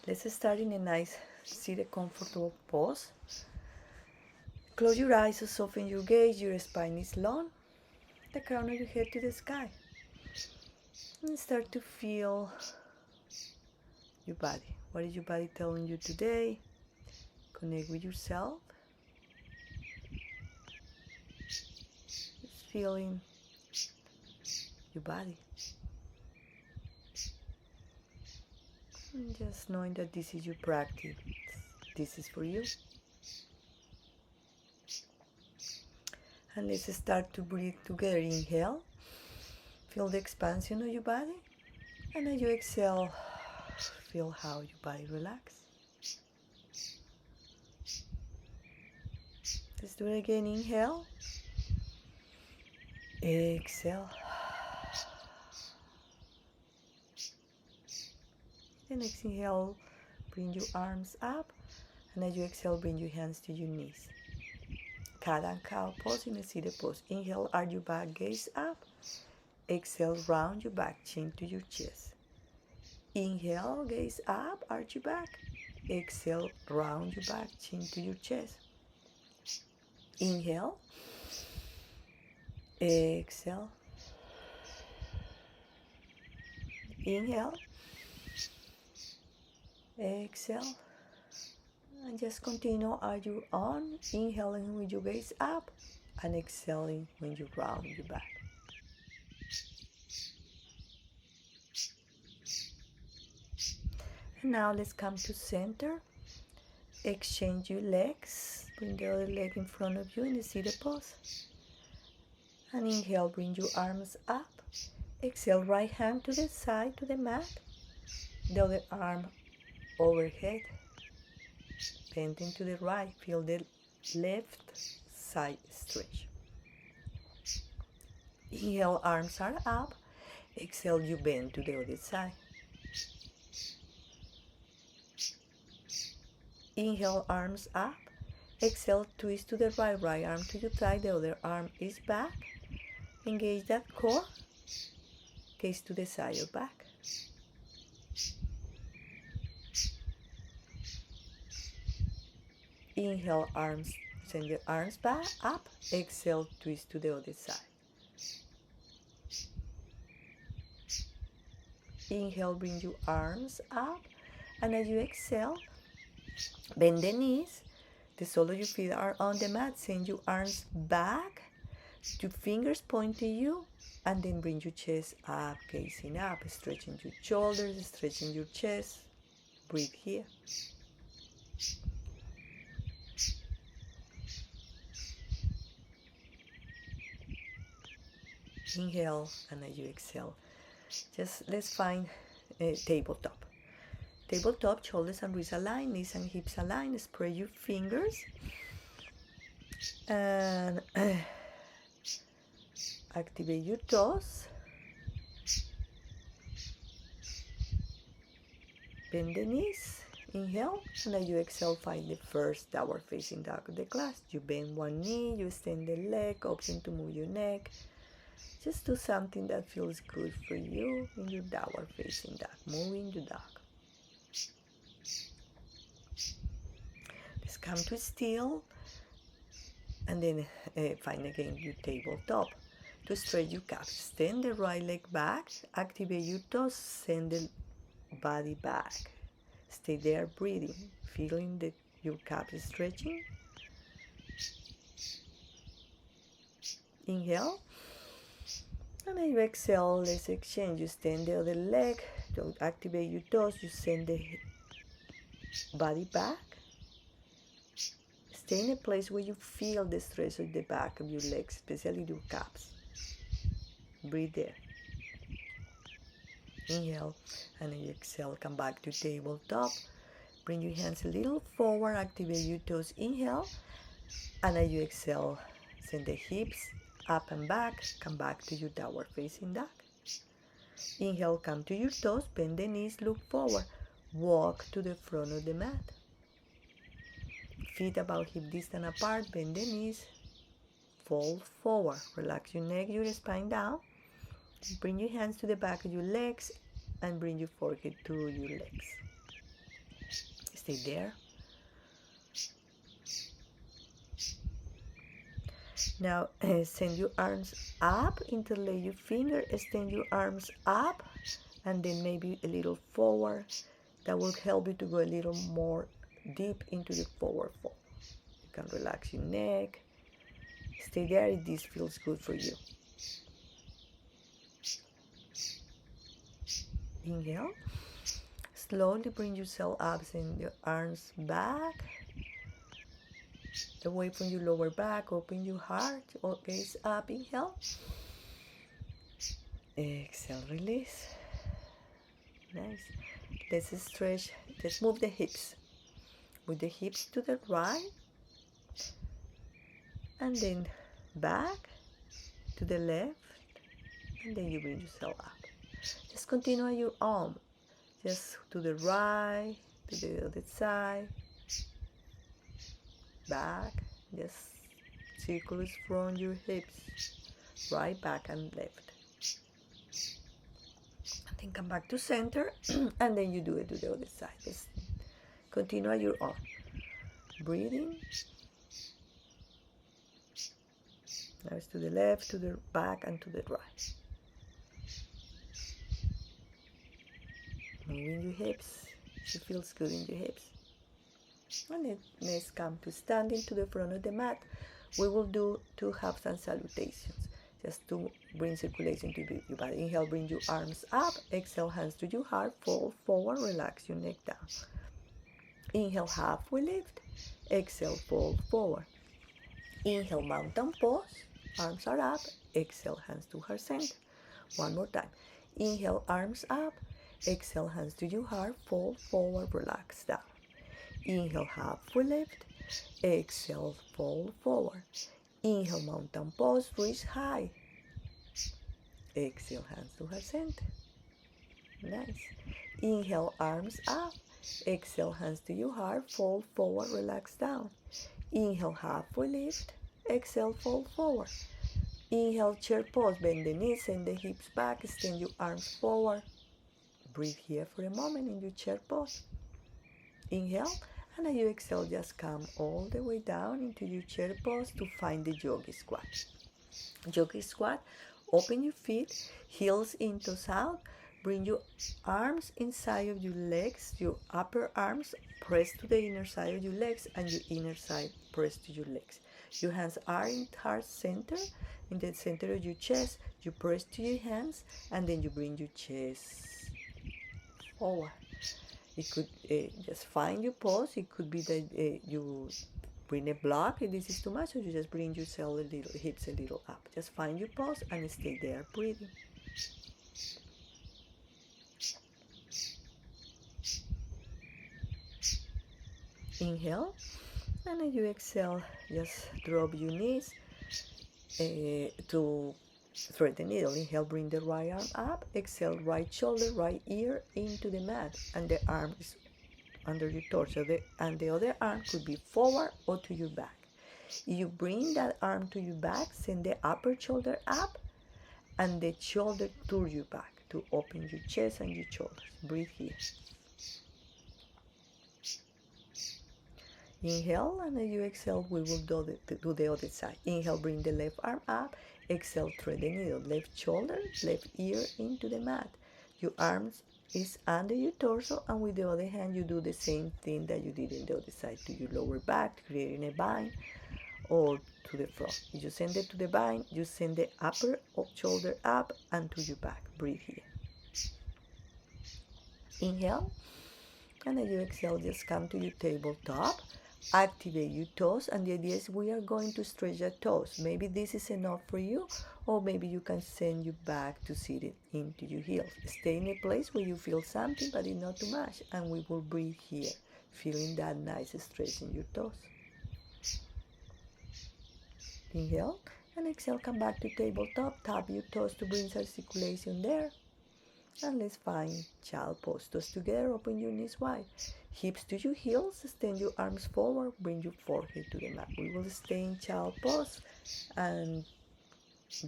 Let's start in a nice seated comfortable pose. Close your eyes to soften your gaze. Your spine is long, the crown of your head to the sky. And start to feel your body. What is your body telling you today? Connect with yourself. Just feeling your body. And just knowing that this is your practice. This is for you. And let's start to breathe together. Inhale. Feel the expansion of your body. And as you exhale, feel how your body relaxes. Let's do it again. Inhale. Exhale. The next inhale, bring your arms up. And as you exhale, bring your hands to your knees. Cat and cow pose in a seated pose. Inhale, arch your back, gaze up. Exhale, round your back, chin to your chest. Inhale, gaze up, arch your back. Exhale, round your back, chin to your chest. Inhale. Exhale. Inhale. Exhale. And just continue as you on, inhaling when you gaze up and exhaling when you round your back. And now let's come to center. Exchange your legs. Bring the other leg in front of you in the seated pose. And inhale, bring your arms up. Exhale, right hand to the side, to the mat. The other arm overhead. Bending to the right, feel the left side stretch. Inhale, arms are up. Exhale, you bend to the other side. Inhale, arms up. Exhale, twist to the right arm to your thigh, the other arm is back. Engage that core. Gaze to the side or back. Inhale, arms, send your arms back up. Exhale, twist to the other side. Inhale, bring your arms up. And as you exhale, bend the knees. The sole of your feet are on the mat. Send your arms back. Your fingers point to you. And then bring your chest up, gazing up. Stretching your shoulders, stretching your chest. Breathe here. Inhale, and as you exhale, just let's find a tabletop. Tabletop, shoulders and wrists aligned, knees and hips aligned. Spread your fingers and activate your toes. Bend the knees. Inhale, and as you exhale, find the first downward facing dog of the class. You bend one knee, you extend the leg, option to move your neck. Just do something that feels good for you in your downward facing dog, moving your dog. Let's come to still, and then find again your tabletop. To stretch your calves, extend the right leg back, activate your toes, send the body back. Stay there breathing, feeling your calves stretching. Inhale. And then you exhale, let's exchange. You extend the other leg, you activate your toes, you send the body back. Stay in a place where you feel the stress of the back of your legs, especially your calves. Breathe there. Inhale, and then you exhale, come back to tabletop. Bring your hands a little forward, activate your toes. Inhale, and as you exhale, send the hips up and back, come back to your downward facing dog. Inhale, come to your toes, bend the knees, look forward, walk to the front of the mat. Feet about hip distance apart, bend the knees, fold forward, relax your neck, your spine down. Bring your hands to the back of your legs and bring your forehead to your legs. Stay there. Now send your arms up, interlace your finger, extend your arms up, and then maybe a little forward. That will help you to go a little more deep into the forward fold. You can relax your neck. Stay there if this feels good for you. Inhale. Slowly bring yourself up, send your arms back, away from your lower back, open your heart, gaze up, inhale. Exhale, release. Nice. Let's stretch, let's move the hips. With the hips to the right, and then back to the left, and then you bring yourself up. Just continue on your arm, just to the right, to the other side, back, just circles from your hips, right, back, and left. And then come back to center, and then you do it to the other side. Just continue on your arm. Breathing. Now it's to the left, to the back, and to the right. Moving your hips. It feels good in your hips. And then let's come to standing to the front of the mat. We will do 2 handstand salutations, just to bring circulation to your body. Inhale, bring your arms up. Exhale, hands to your heart. Fold forward, relax your neck down. Inhale, halfway lift. Exhale, fold forward. Inhale, mountain pose. Arms are up. Exhale, hands to heart center. One more time. Inhale, arms up. Exhale, hands to your heart. Fold forward, relax down. Inhale, halfway lift. Exhale, fold forward. Inhale, mountain pose, reach high. Exhale, hands to heart center. Nice. Inhale, arms up. Exhale, hands to your heart. Fold forward, relax down. Inhale, halfway lift. Exhale, fold forward. Inhale, chair pose. Bend the knees, send the hips back. Extend your arms forward. Breathe here for a moment in your chair pose. Inhale, and as you exhale, just come all the way down into your chair pose to find the yogi squat. Yogi squat, open your feet, heels in, toes out. Bring your arms inside of your legs, your upper arms press to the inner side of your legs, and your inner side press to your legs. Your hands are in heart center, in the center of your chest. You press to your hands, and then you bring your chest forward. It could just find your pose. It could be that you bring a block if this is too much, or you just bring yourself a little, hips a little up. Just find your pose and stay there breathing. Inhale, and as you exhale, just drop your knees to thread the needle. Inhale, bring the right arm up. Exhale, right shoulder, right ear into the mat, and the arm is under your torso, and the other arm could be forward or to your back. If you bring that arm to your back, send the upper shoulder up and the shoulder to your back to open your chest and your shoulders. Breathe here. Inhale, and as you exhale, we will do the other side. Inhale, bring the left arm up. Exhale, thread the needle. Left shoulder, left ear into the mat. Your arms is under your torso, and with the other hand, you do the same thing that you did in the other side, to your lower back, creating a bind, or to the front. You send it to the bind, you send the upper shoulder up and to your back. Breathe here. Inhale, and as you exhale, just come to your tabletop. Activate your toes, and the idea is we are going to stretch your toes. Maybe this is enough for you, or maybe you can send you back to sit it into your heels. Stay in a place where you feel something, but it's not too much, and we will breathe here, feeling that nice stretch in your toes. Inhale, and exhale, come back to tabletop. Tap your toes to bring some circulation there. And let's find child pose. Toes together, open your knees wide. Hips to your heels, extend your arms forward, bring your forehead to the mat. We will stay in child pose, and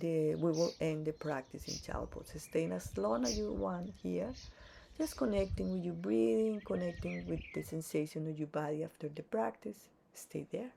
we will end the practice in child pose. Stay as long as you want here. Just connecting with your breathing, connecting with the sensation of your body after the practice. Stay there.